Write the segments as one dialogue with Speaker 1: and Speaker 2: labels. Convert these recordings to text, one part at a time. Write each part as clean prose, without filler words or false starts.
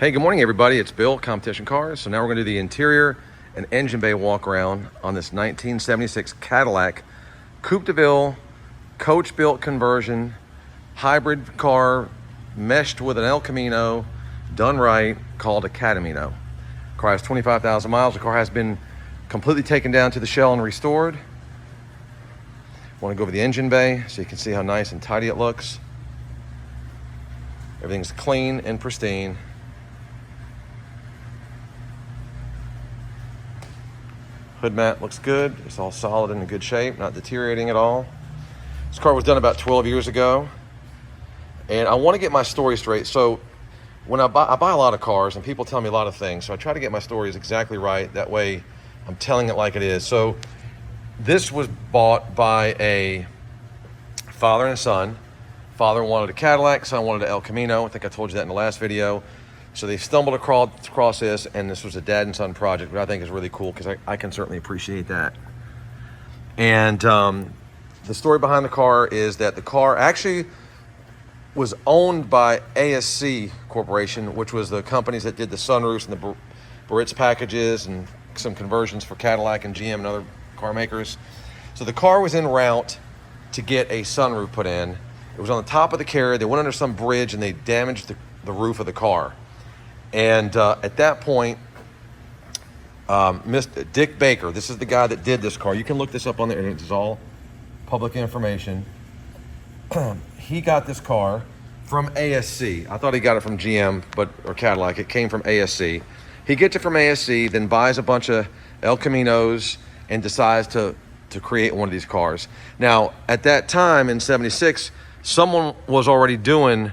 Speaker 1: Hey, good morning everybody. It's Bill, Competition Cars. So now we're gonna do the interior and engine bay walk around on this 1976 Cadillac Coupe de Ville, coach built conversion, hybrid car meshed with an Elcamino, done right, called a CADIMINO. The car has 25,000 miles. The car has been completely taken down to the shell and restored. Want to go over the engine bay so you can see how nice and tidy it looks. Everything's clean and pristine. Hood mat looks good. It's all solid and in good shape, not deteriorating at all. This car was done about 12 years ago. And I want to get my story straight. So when I buy a lot of cars and people tell me a lot of things. So I try to get my stories exactly right. That way I'm telling it like it is. So this was bought by a father and son. Father wanted a Cadillac, son wanted an Elcamino. I think I told you that in the last video. So they stumbled across this, and this was a dad and son project, which I think is really cool because I can certainly appreciate that. And the story behind the car is that the car actually was owned by ASC Corporation, which was the companies that did the sunroofs and the Barrett's packages and some conversions for Cadillac and GM and other car makers. So the car was en route to get a sunroof put in. It was on the top of the carrier. They went under some bridge and they damaged the roof of the car. And at that point, Mr. Dick Baker, this is the guy that did this car. You can look this up on the internet. It's all public information. He got this car from ASC. I thought he got it from GM or Cadillac. It came from ASC. He gets it from ASC, then buys a bunch of Elcaminos and decides to create one of these cars. Now, at that time in '76, someone was already doing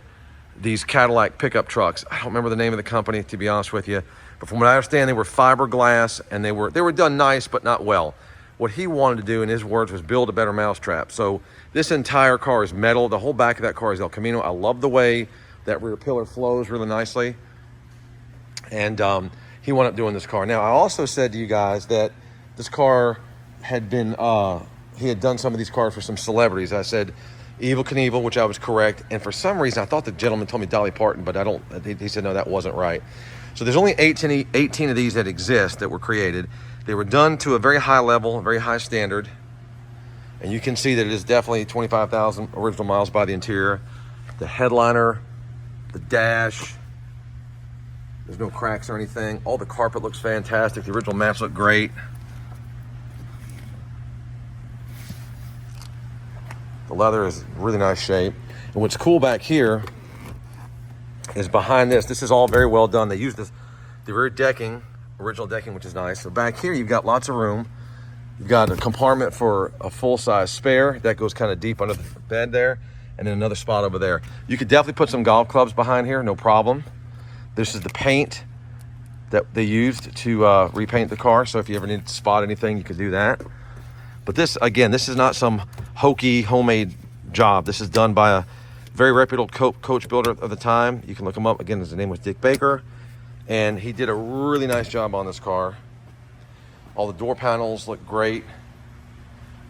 Speaker 1: these Cadillac pickup trucks. I don't remember the name of the company, to be honest with you. But from what I understand, they were fiberglass and they were done nice, but not well. What he wanted to do, in his words, was build a better mousetrap. So this entire car is metal. The whole back of that car is Elcamino. I love the way that rear pillar flows really nicely. And he wound up doing this car. Now, I also said to you guys that this car had been, he had done some of these cars for some celebrities. I said Evel Knievel, which I was correct. And for some reason, I thought the gentleman told me Dolly Parton, but he said, no, that wasn't right. So there's only 18 of these that exist that were created. They were done to a very high level, a very high standard. And you can see that it is definitely 25,000 original miles by the interior. The headliner, the dash, there's no cracks or anything. All the carpet looks fantastic. The original mats look great. The leather is really nice shape. And what's cool back here is behind this. This is all very well done. They used the rear decking, original decking, which is nice. So back here, you've got lots of room. You've got a compartment for a full-size spare. That goes kind of deep under the bed there. And then another spot over there. You could definitely put some golf clubs behind here, no problem. This is the paint that they used to repaint the car. So if you ever need to spot anything, you could do that. But this, again, this is not some hokey homemade job. This is done by a very reputable coach builder of the time. You can look him up. Again, his name was Dick Baker. And he did a really nice job on this car. All the door panels look great.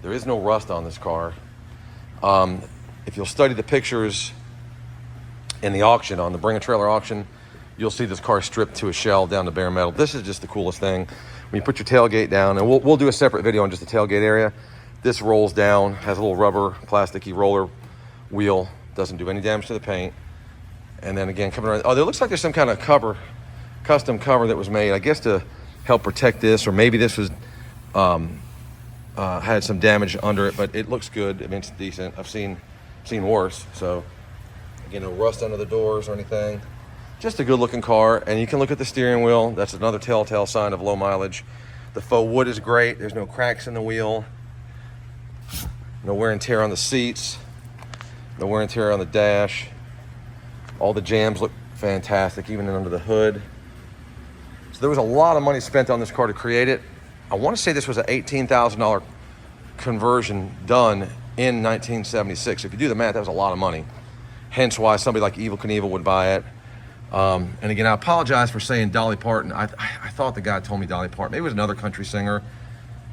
Speaker 1: There is no rust on this car. If you'll study the pictures in the auction, on the Bring a Trailer auction, you'll see this car stripped to a shell down to bare metal. This is just the coolest thing. When you put your tailgate down, and we'll do a separate video on just the tailgate area. This rolls down, has a little rubber, plasticky roller wheel. Doesn't do any damage to the paint. And then again, coming around, there looks like there's some kind of cover, custom cover that was made, I guess to help protect this, or maybe this was had some damage under it, but it looks good. I mean, it's decent. I've seen worse. So again, no rust under the doors or anything. Just a good looking car. And you can look at the steering wheel. That's another telltale sign of low mileage. The faux wood is great. There's no cracks in the wheel. No wear and tear on the seats. No wear and tear on the dash. All the jams look fantastic, even under the hood. So there was a lot of money spent on this car to create it. I want to say this was an $18,000 conversion done in 1976. If you do the math, that was a lot of money. Hence why somebody like Evel Knievel would buy it. And again, I apologize for saying Dolly Parton. I thought the guy told me Dolly Parton. Maybe it was another country singer.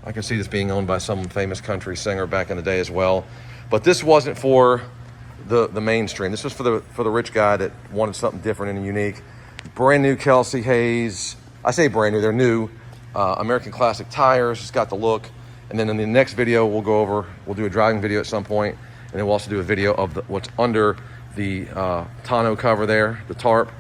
Speaker 1: I can see this being owned by some famous country singer back in the day as well. But this wasn't for the mainstream. This was for the rich guy that wanted something different and unique. Brand new Kelsey Hayes. I say brand new, they're new. American Classic tires, it's got the look. And then in the next video, we'll do a driving video at some point, and then we'll also do a video of what's under the tonneau cover there, the tarp.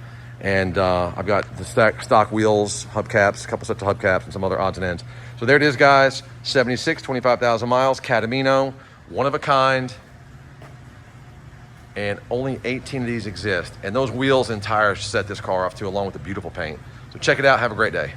Speaker 1: And I've got the stock wheels, hubcaps, a couple sets of hubcaps, and some other odds and ends. So there it is, guys. 76, 25,000 miles, Cadimino, one of a kind. And only 18 of these exist. And those wheels and tires set this car off too, along with the beautiful paint. So check it out. Have a great day.